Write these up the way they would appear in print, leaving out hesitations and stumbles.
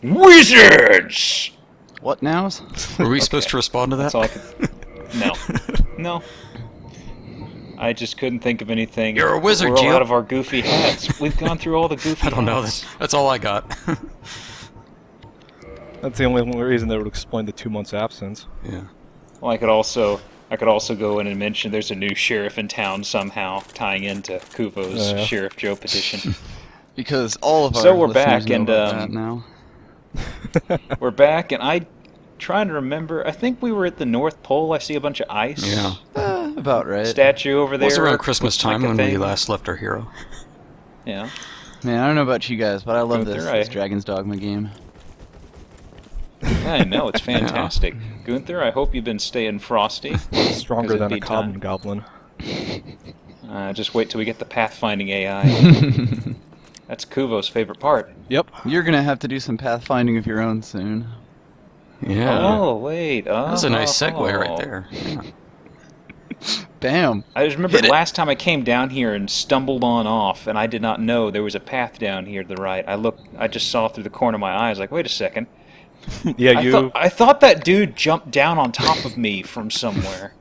Wizards! What now? Were we supposed to respond to that? That's all I could... No. No. I just couldn't think of anything. You're a wizard, We're all Gio. out of our goofy hats. We've gone through all the goofy I don't know. hats. That's all I got. That's the only reason that would explain the 2 months absence. Yeah. Well, I could also go in and mention there's a new sheriff in town somehow, tying into Kuvo's Sheriff Joe petition. Because all of our So we're listeners back, know and about that now. we're back, and I trying to remember. I think we were at the North Pole. I see a bunch of ice. Yeah. About right. Statue over there. It was around Christmas Looks like time a when we thing. last left our hero. Yeah. Man, I don't know about you guys, but I love Gunther, this Dragon's Dogma game. I know, it's fantastic. Gunther, I hope you've been staying frosty. Stronger than a indeed common time. goblin. Just wait till we get the pathfinding AI. That's Kuvo's favorite part. Yep. You're gonna have to do some pathfinding of your own soon. Yeah. Oh, wait. Oh, That was a nice segue right there. Yeah. Bam! I just remember Hit the it. last time I came down here and stumbled on off, and I did not know there was a path down here to the right. I just saw through the corner of my eyes, like, wait a second. Yeah, I thought that dude jumped down on top of me from somewhere.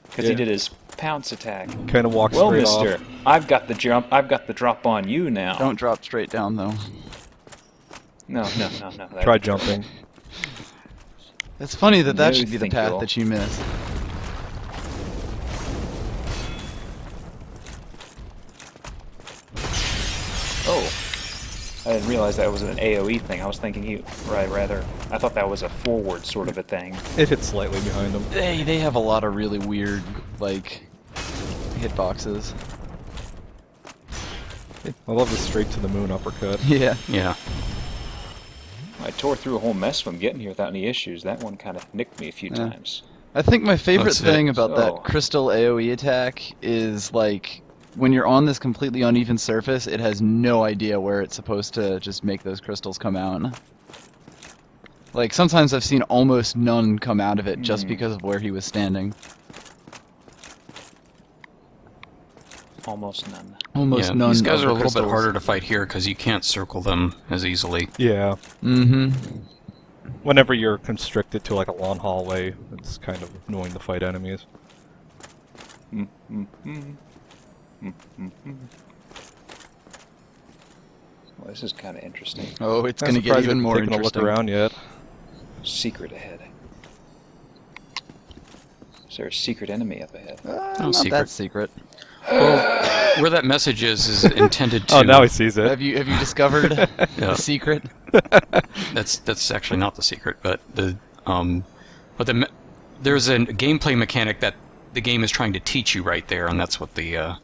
Because he Yeah. did his pounce attack. kind of walks Well, straight mister, off. I've got the drop on you now. Don't drop straight down though. No. Try jumping. It's funny that that No, should be the thank path you. that you miss. Oh. I didn't realize that was an AoE thing. I was thinking I thought that was a forward sort of a thing. It hits slightly behind him. They have a lot of really weird, like, hitboxes. I love the straight to the moon uppercut. Yeah. Yeah. I tore through a whole mess from getting here without any issues. That one kind of nicked me a few Yeah. times. I think my favorite That's it. thing about So- that crystal AoE attack is, like, when you're on this completely uneven surface, it has no idea where it's supposed to just make those crystals come out. Like, sometimes I've seen almost none come out of it just because of where he was standing. Almost none. Almost Yeah, none. these guys of are a the little bit crystals. harder to fight here because you can't circle them as easily. Yeah. Mm-hmm. Whenever you're constricted to like a long hallway, it's kind of annoying to fight enemies. Well, this is kind of interesting. Oh, it's I'm going to get surprised even they've more taken a look interesting. around yet. Secret ahead. Is there a secret enemy up ahead? No Not secret. that secret. Well, where that message is intended to. Oh, now he sees it. Have you discovered Yeah. the secret? That's actually not the secret, but there's a gameplay mechanic that the game is trying to teach you right there, and that's what the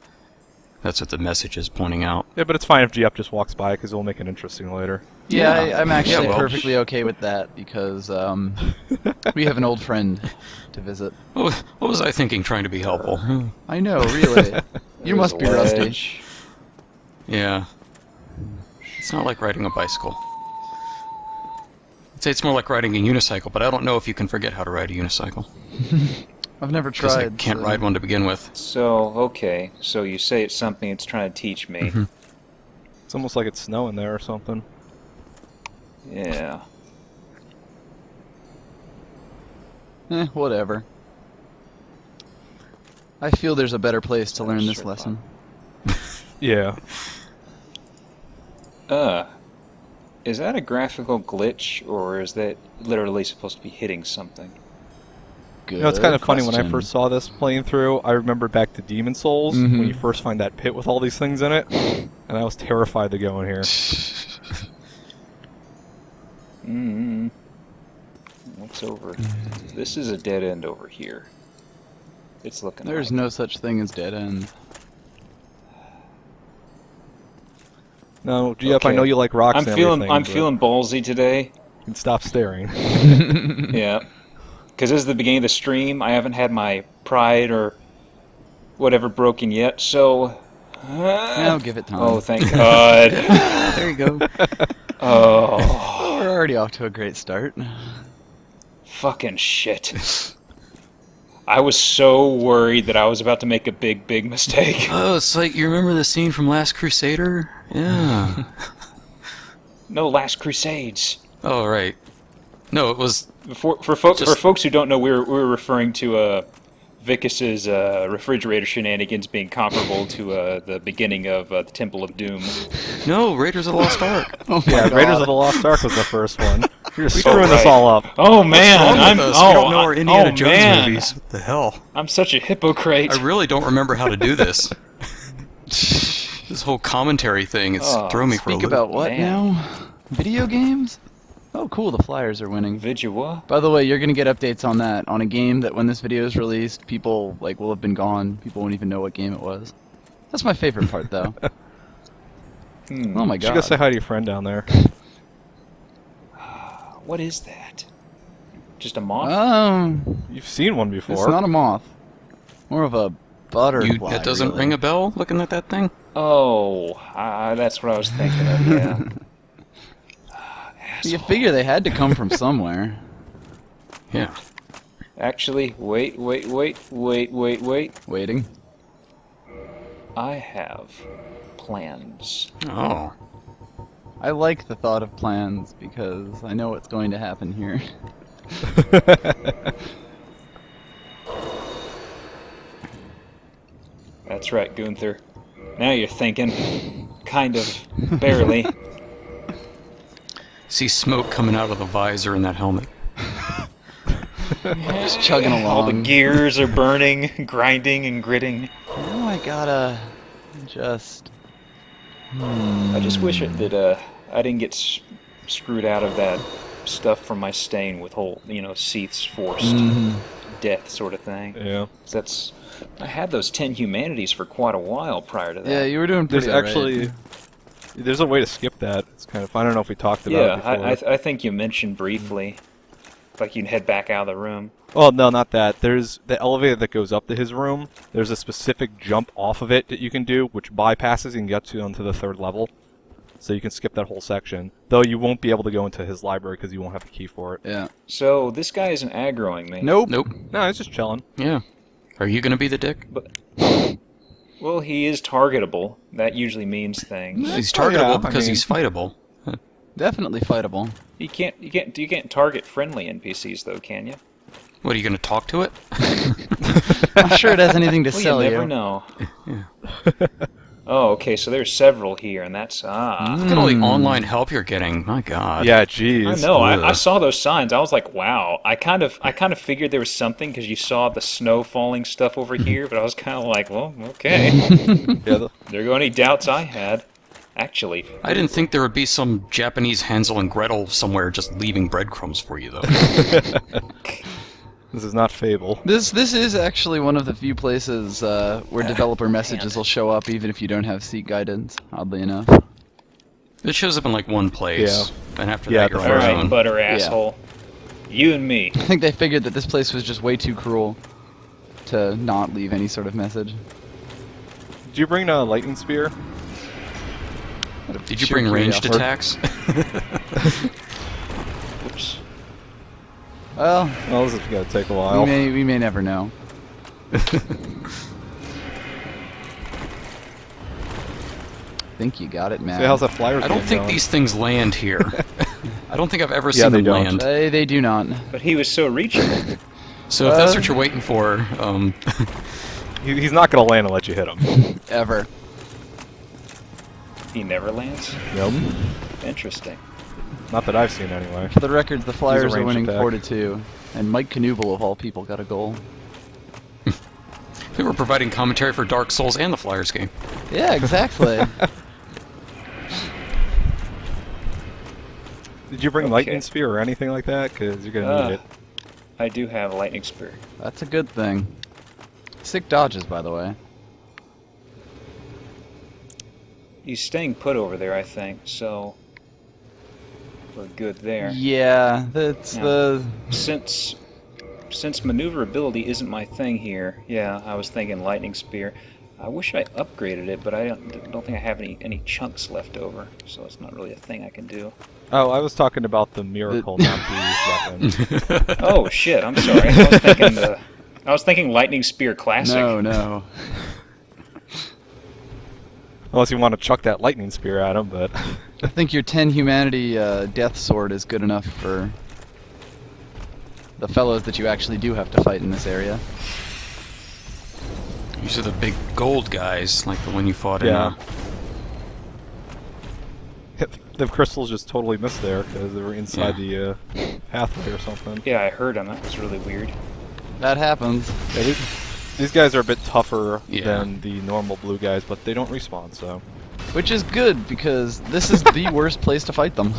message is pointing out. Yeah, but it's fine if Giup just walks by because it'll make it interesting later. Yeah, Yeah. I'm actually Yeah, well- perfectly okay with that because we have an old friend to visit. What was I thinking? Trying to be helpful. I know, really. You There's must a be rusty. ledge. Yeah. It's not like riding a bicycle. I'd say it's more like riding a unicycle, but I don't know if you can forget how to ride a unicycle. I've never Because tried. I can't so- ride one to begin with. So, okay. So you say it's something it's trying to teach me. It's almost like it's snowing there or something. Yeah. Whatever. I feel there's a better place to learn this Sure lesson. Yeah. Is that a graphical glitch, or is that literally supposed to be hitting something? Good You know, it's kind of funny when I question. first saw this playing through. I remember back to Demon Souls Mhm. when you first find that pit with all these things in it, and I was terrified to go in here. What's over? This is a dead end over here. It's looking. There's like. no such thing as dead end. No, Giup, I Okay. know you like rocks and everything. I'm but feeling ballsy today. you can stop staring. Yeah. Because this is the beginning of the stream. I haven't had my pride or whatever broken yet, so. Now give it time. Oh, thank God. There you go. Oh, We're already off to a great start. fucking shit. I was so worried that I was about to make a big mistake. Oh, it's like, you remember the scene from Last Crusader? Yeah. No Last Crusades. Oh, right. No, it was... For Just- folks who don't know, we're referring to Vicus's refrigerator shenanigans being comparable to the beginning of the Temple of Doom. No, Raiders of the Lost Ark. Oh my Yeah, God. Raiders of the Lost Ark was the first one. You're Oh, screwing this right. all up. Oh man, What's wrong with us? We don't know our Indiana Jones man. movies. What the hell? I'm such a hypocrite. I really don't remember how to do this. This whole commentary thing is Oh, throwing me for a Speak loop. about what Man. now? Video games? Oh, cool. The Flyers are winning. Vidua? By the way, you're gonna get updates on that on a game that when this video is released, people like will have been gone. People won't even know what game it was. That's my favorite part, though. Hmm. Oh my You should go say god. hi to your friend down there. What is that? Just a moth? You've seen one before. It's not a moth. More of a butterfly. That doesn't really. ring a bell, looking at that thing? Oh, that's what I was thinking of, yeah. You figure they had to come from somewhere. Yeah. Actually, wait. Waiting. I have plans. Oh. I like the thought of plans because I know what's going to happen here. That's right, Gunther. Now you're thinking. Kind of. Barely. See smoke coming out of the visor in that helmet. Just chugging along. All the gears are burning, grinding and gritting. Oh, I gotta just. I just wish that I didn't get screwed out of that stuff from my stain with whole, Seath's forced death sort of thing. Yeah. 'Cause I had those 10 humanities for quite a while prior to that. Yeah, you were doing pretty There's alright. actually... There's a way to skip that. It's kind of... I don't know if we talked about Yeah, it before. I think you mentioned briefly. Like you can head back out of the room. Oh, no, not that. There's the elevator that goes up to his room. There's a specific jump off of it that you can do, which bypasses and gets you onto the 3rd level. So you can skip that whole section. Though you won't be able to go into his library because you won't have the key for it. Yeah. So this guy isn't aggroing me. Nope. Nope. No, he's just chilling. Yeah. Are you gonna be the dick? Well, he is targetable. That usually means things. He's Oh, yeah, targetable I because mean- he's fightable. Definitely fightable. You can't target friendly NPCs though, can you? What, are you gonna talk to it? I'm not sure it has anything to Well, sell you you. never know. Yeah. Oh, okay. So there's several here, and that's Look at all the online help you're getting. My God. Yeah, jeez. I know. I Ugh. saw those signs. I was like, wow. I kind of figured there was something because you saw the snow falling stuff over here, but I was kind of like, well, okay. Yeah, There go any doubts I had. Actually, I didn't think there would be some Japanese Hansel and Gretel somewhere just leaving breadcrumbs for you, though. this is not Fable. This is actually one of the few places where developer messages will show up even if you don't have seat guidance, oddly enough. It shows up in like one place, and after Yeah, that you're the on all your right, own. butter asshole. You and me. I think they figured that this place was just way too cruel to not leave any sort of message. Did you bring a lightning spear? Did you Sheer bring ranged curiosity. attacks? Oops. Well, Well, this is gonna take a while. we may never know. Think you got it, man. So how's that Flyers I don't game think going? these things land here. I don't think I've ever Yeah, seen they them don't. land. They do not. But he was so reachable. So if that's what you're waiting for, He's not gonna land and let you hit him. Ever. He never lands. Nope. Interesting. Not that I've seen anyway. For the record, the Flyers are ranged winning attack. 4-2, and Mike Knuble of all people got a goal. they were providing commentary for Dark Souls and the Flyers game. Yeah, exactly. Did you bring Okay. lightning spear or anything like that? Because you're gonna need it. I do have a lightning spear. That's a good thing. Sick dodges, by the way. He's staying put over there, I think, so we're good there. Yeah, that's Yeah. the... Since maneuverability isn't my thing here, yeah, I was thinking lightning spear. I wish I upgraded it, but I don't think I have any chunks left over, so it's not really a thing I can do. Oh, I was talking about the miracle, not the weapon. Oh shit! I'm sorry. I was thinking lightning spear classic. No. Unless you want to chuck that lightning spear at him, but... I think your 10 humanity death sword is good enough for the fellows that you actually do have to fight in this area. These are the big gold guys, like the one you fought Yeah. in. The crystals just totally missed there because they were inside the pathway or something. Yeah, I heard him. That was really weird. That happens. Yeah, these guys are a bit tougher Yeah. than the normal blue guys, but they don't respawn, so... Which is good, because this is the worst place to fight them.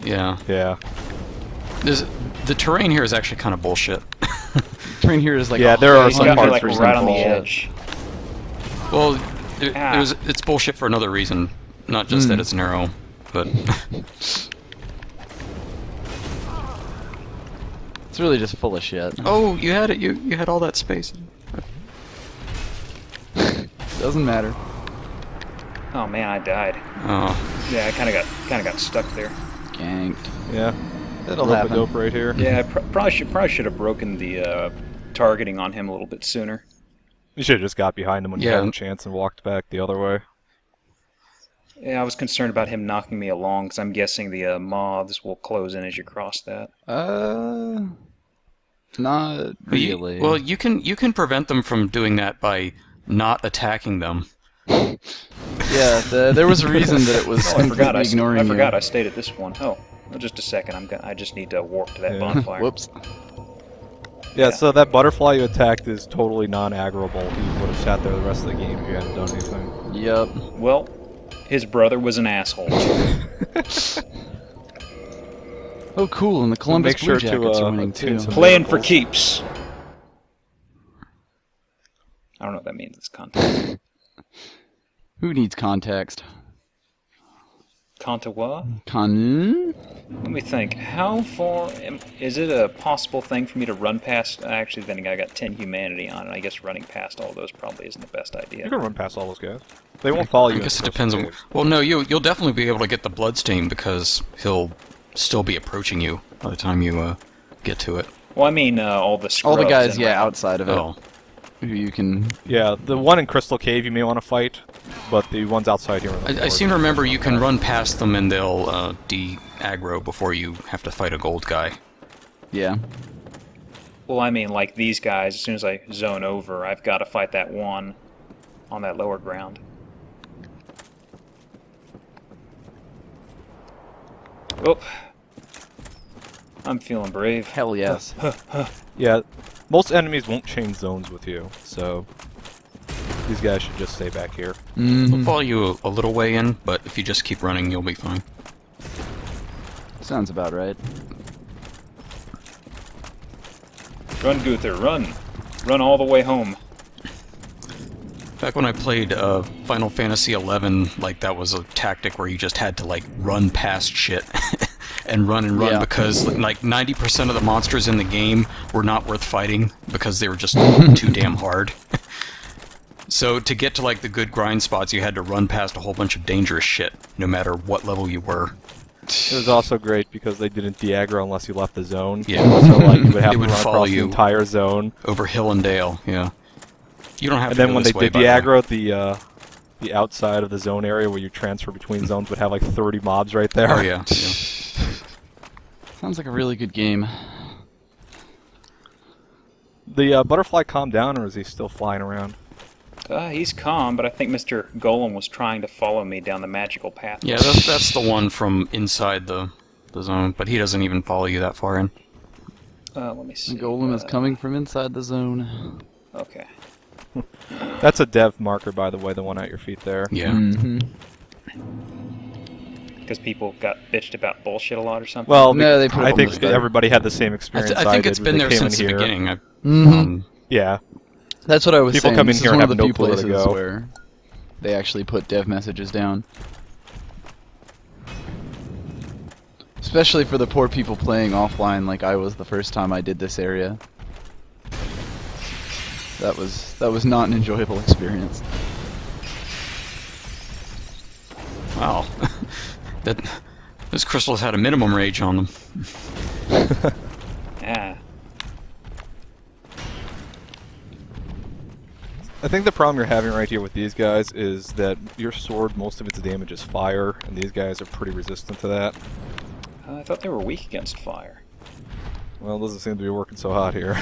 Yeah. Yeah. The terrain here is actually kind of bullshit. Terrain here is like Yeah, there are He's some got me parts like where you right can on the fall. edge. Well, Ah. it's bullshit for another reason, not just that it's narrow, but It's really just full of shit. oh, you had it. You had all that space. Doesn't matter. Oh man, I died. Oh, Yeah, I kind of got stuck there. Ganked. Yeah. It'll Rope a happen. dope right here. Yeah, I probably should have broken the targeting on him a little bit sooner. You should have just got behind him when you Yeah. had a chance and walked back the other way. Yeah, I was concerned about him knocking me along because I'm guessing the moths will close in as you cross that. Not really. well, you can prevent them from doing that by not attacking them. Yeah, there was a reason that it was Oh, I forgot. completely ignoring you. I stayed at this one. Oh, well, just a second. I just need to warp to that Yeah. bonfire. Whoops. Yeah, so that butterfly you attacked is totally non-aggroable. He would have sat there the rest of the game if you hadn't done anything. Yep. Well, his brother was an asshole. Oh, cool, and the Columbus Make sure Blue to, Jackets are winning attune too. some- Playing for miracles. keeps. I don't know what that means. It's context. Who needs context? Contawa? Con? Let me think. How far... is it a possible thing for me to run past... Actually, then I got 10 humanity on it. I guess running past all those probably isn't the best idea. You can run past all those guys. They won't follow you. I in guess it Crystal depends on. Caves. Well, no, you'll definitely be able to get the bloodstain because he'll still be approaching you by the time you get to it. Well, I mean all the scrubs All the guys, and yeah, around. outside of it. Oh, Who you can... Yeah, the one in Crystal Cave you may want to fight, but the ones outside here... Are the I seem to remember you can run past them and they'll de-aggro before you have to fight a gold guy. Yeah. Well, I mean, like these guys, as soon as I zone over, I've got to fight that one on that lower ground. Oh. I'm feeling brave. Hell yes. Yeah, most enemies won't change zones with you, so these guys should just stay back here. They'll follow you a little way in, but if you just keep running, you'll be fine. Sounds about right. Run, Gunther, run! Run all the way home. Back when I played Final Fantasy XI, like that was a tactic where you just had to like run past shit and run Yeah. because like 90% of the monsters in the game were not worth fighting because they were just too damn hard. So to get to like the good grind spots, you had to run past a whole bunch of dangerous shit, no matter what level you were. It was also great because they didn't de-aggro unless you left the zone. Yeah. So like you would have They to would run follow across the you. entire zone. Over hill and dale, yeah. You don't have And to then go when they this way, did by the way. de-aggro, the outside of the zone area where you transfer between zones would have like 30 mobs right there. Oh yeah. yeah. Sounds like a really good game. The butterfly calmed down, or is he still flying around? He's calm, but I think Mr. Golem was trying to follow me down the magical path. Yeah, that's the one from inside the zone, but he doesn't even follow you that far in. Let me see. The golem is coming from inside the zone. Okay. That's a dev marker, by the way, the one at your feet there. Yeah. Mm-hmm. Because people got bitched about bullshit a lot or something? Well, No, they put it I on think this better. everybody had the same experience. I think it's did been when there they came since in the here. beginning. Mm-hmm. Yeah. That's what I was People saying. come in This here is and one of have the no few clue where to places go. where they actually put dev messages down. Especially for the poor people playing offline like I was the first time I did this area. That was not an enjoyable experience. Wow. Those crystals had a minimum rage on them. Ah. I think the problem you're having right here with these guys is that your sword, most of its damage is fire, and these guys are pretty resistant to that. I thought they were weak against fire. Well, it doesn't seem to be working so hot here.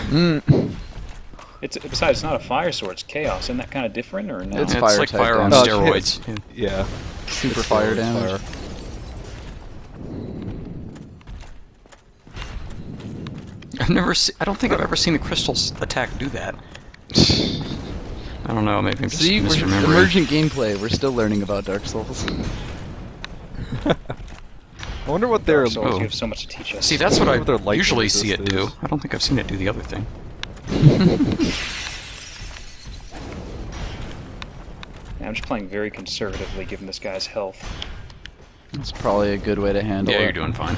Besides, it's not a fire sword, it's chaos. Isn't that kind of different, or no? It's Yeah, fire like type fire on damage. steroids. Yeah. Yeah. Super It's fire fire, it's damage. fire. I don't think I've ever seen the crystals attack do that. I don't know, maybe I'm just See, we're misremembering. emergent gameplay. We're still learning about Dark Souls. I wonder what their... Dark Souls, Oh. you have so much to teach us. See, that's what What their I light usually resist see it do. is. I don't think I've seen it do the other thing. Yeah, I'm just playing very conservatively, given this guy's health. That's probably a good way to handle Yeah, it. you're doing fine.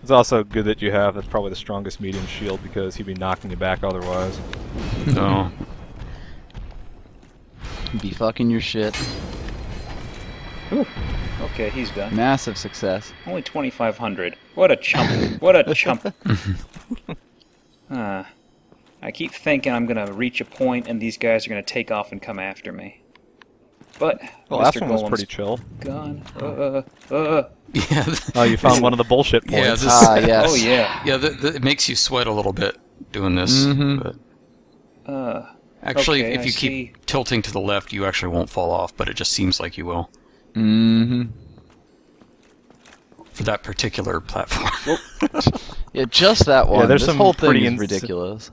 It's also good that you have, that's probably the strongest medium shield, because he'd be knocking you back otherwise. So, Be fucking your shit. Okay, he's done. Massive success. Only 2,500. What a chump. What a chump. I keep thinking I'm going to reach a point and these guys are going to take off and come after me. But Well, last Mr. one was Golem's pretty chill. gone. yeah, Oh, you found one of the bullshit points. yeah, this, Ah, yes. Oh, yeah. yeah, it makes you sweat a little bit doing this. Mhm. But actually, Okay, if I you see. keep tilting to the left, you actually won't fall off, but it just seems like you will Mm-hmm. for that particular platform. Yeah, just that one. there's this some whole thing pretty is ins- ridiculous.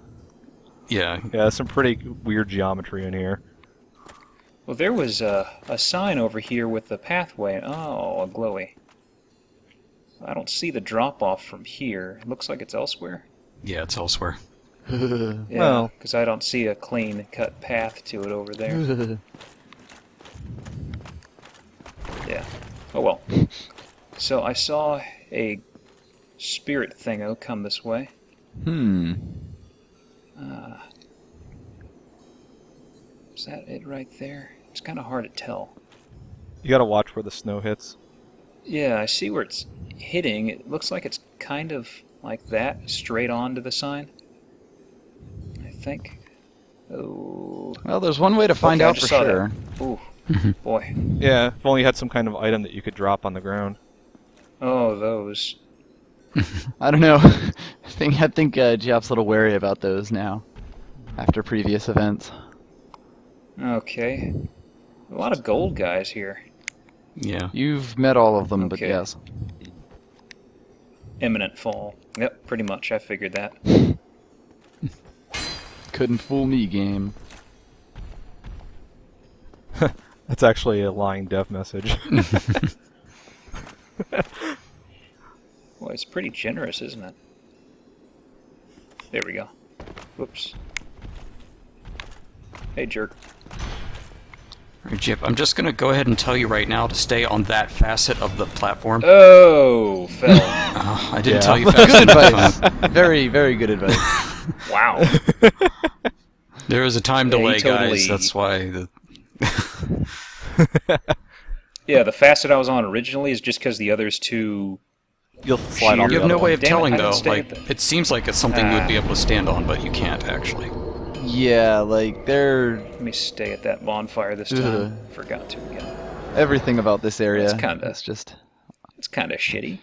Yeah, Yeah, some pretty weird geometry in here. Well, there was a sign over here with the pathway. Oh, a glowy. I don't see the drop-off from here. It looks like it's elsewhere. yeah, it's elsewhere. Yeah, Well- because I don't see a clean-cut path to it over there. Yeah. Oh well. So I saw a spirit thingo come this way. Is that it right there? It's kind of hard to tell. You gotta watch where the snow hits. Yeah, I see where it's hitting. It looks like it's kind of like that, straight on to the sign. I think. Oh. Well, there's one way to find Okay, I out for just saw that. sure. Ooh. Boy. Yeah, if only you had some kind of item that you could drop on the ground. Oh, those. I don't know. I think Geoff's a little wary about those now, after previous events. Okay. A lot of gold guys here. Yeah. You've met all of them, but Okay. yes. Imminent fall. Yep, pretty much. I figured that. Couldn't fool me, game. That's actually a lying dev message. Well, it's pretty generous, isn't it? There we go. Whoops. Hey, jerk. Alright, Jip, I'm just gonna go ahead and tell you right now to stay on that facet of the platform. Oh, fell. I didn't Yeah. tell you fast Good enough. advice. Very, very good advice. Wow. There is a time Yeah, he delay, totally- guys. That's why the. Yeah, the facet I was on originally is just because the other's too... You'll slide Sheer. off You the have no other way one. of Damn it, telling I didn't though. stay Like at the- it seems like it's something you would be able to stand on, but you can't actually. Yeah, like they're Let me stay at that bonfire this time. Forgot to again. everything about this area. It's kinda- It's just It's kind of shitty.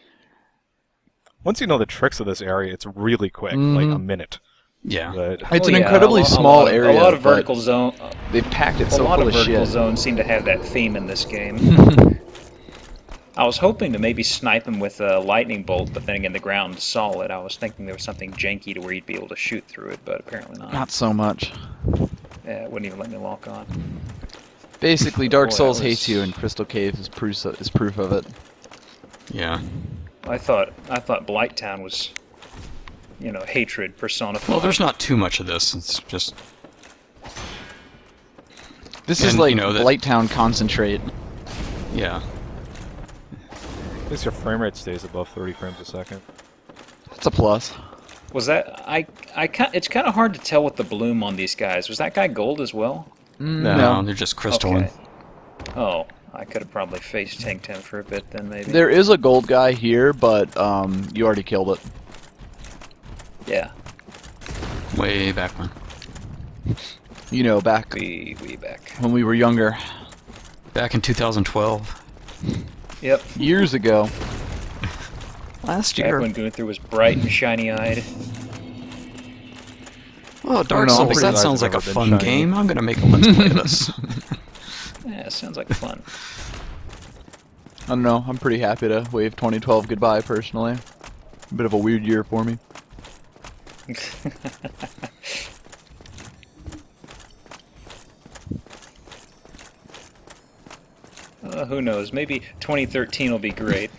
Once you know the tricks of this area, it's really quick, like a minute. Yeah. But it's Oh, an yeah, incredibly a small lot of, area. A lot of but vertical zone... They've packed it A so lot full of of vertical shit. zones seem to have that theme in this game. I was hoping to maybe snipe him with a lightning bolt, but then again, the ground's solid. I was thinking there was something janky to where you'd be able to shoot through it, but apparently not. Not so much. Yeah, it wouldn't even let me lock on. Basically, Dark Boy, that Souls was- hates you, and Crystal Cave is proof of it. Yeah. I thought Blighttown was, hatred personified. Well, there's not too much of this. It's just. This is And, like you know, that- Blighttown concentrate. Yeah. at least your frame rate stays above 30 frames a second. That's a plus. Was that it's kind of hard to tell with the bloom on these guys. Was that guy gold as well? No, they're just crystalline. Okay. Oh, I could have probably face tanked him for a bit then, maybe. There is a gold guy here, but you already killed it. Yeah. Way back when. You know, back Way back. when we were younger. Back in 2012. Yep. Years ago. Last Back year. when Gunther was bright and shiny-eyed. Oh, Dark know, I'm Souls, pretty that nice sounds I've like a ever been fun shiny. game. I'm gonna make a Let's Play this. Yeah, sounds like fun. I don't know. I'm pretty happy to wave 2012 goodbye, personally. A bit of a weird year for me. Who knows? Maybe 2013 will be great.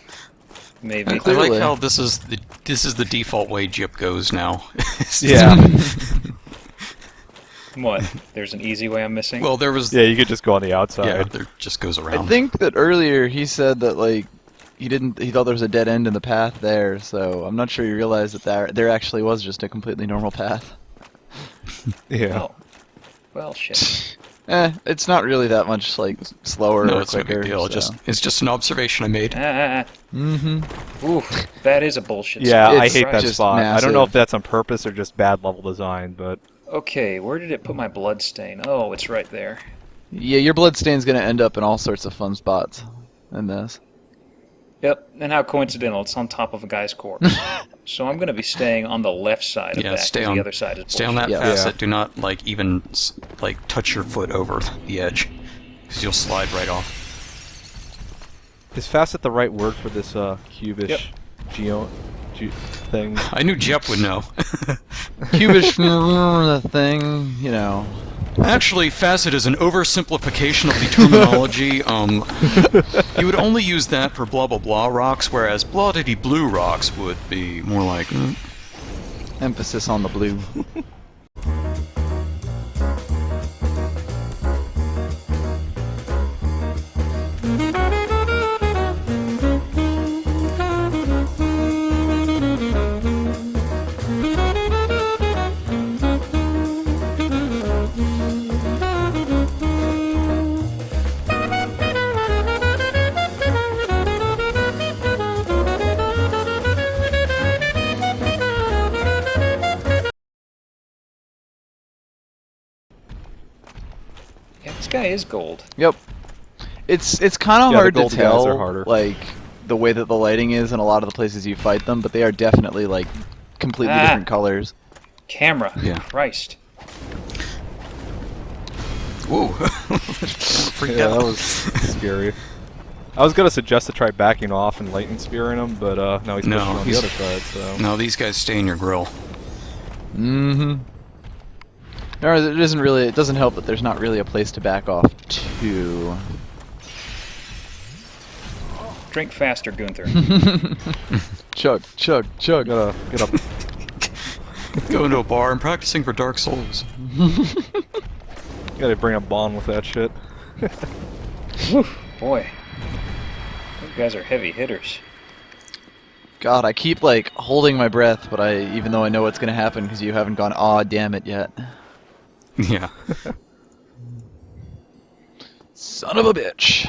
Maybe. I Clearly. like how this is the default way Jip goes now. Yeah. What? There's an easy way I'm missing? Well, there was. Yeah, you could just go on the outside. Yeah, there just goes I around. think that earlier he said that, like, he thought there was a dead end in the path there, so I'm not sure you realize that there actually was just a completely normal path. Yeah. Oh. Well, shit. It's not really that much, like, slower No, or it's no quicker. big deal. So. It's just an observation I made. Mm-hmm. Ooh, that is a bullshit Yeah, spot. I It's hate that just spot. I don't know massive. if that's on purpose or just bad level design, but Okay, where did it put my blood stain? Oh, it's right there. Yeah, your bloodstain's gonna end up in all sorts of fun spots in this. Yep, and how coincidental, it's on top of a guy's corpse. So I'm going to be staying on the left side of Yeah, that, stay 'cause on- the other side is Stay on that bullshit. Yeah. facet. Do not even touch your foot over the edge, because you'll slide right off. is facet the right word for this cubish Yep. thing? I knew Jep would know. Cubish thing, you know. Actually, facet is an oversimplification of the terminology. You would only use that for blah blah blah rocks, whereas blah diddy blue rocks would be more like. Emphasis on the blue. Yeah, this guy is gold. Yep. It's kind of Yeah, the hard to gold guys tell, are harder. like, the way that the lighting is in a lot of the places you fight them, but they are definitely, like, completely Ah. different colors. Camera. Yeah. Christ. Whoa! Freaked Yeah, out. that was scary. I was gonna suggest to try backing off and lightning spearing him, but now he's No, pushing on he's- the other side. So No, these guys stay in your grill. Mm-hmm. No, it doesn't help that there's not really a place to back off to. Drink faster, Gunther. Chug, chug, chug. gotta get up. Going to a bar and practicing for Dark Souls. Gotta bring a bond with that shit. Boy. Those guys are heavy hitters. God, I keep, like, holding my breath, but even though I know what's gonna happen because you haven't gone, aw, damn it yet. Yeah. Son of a bitch.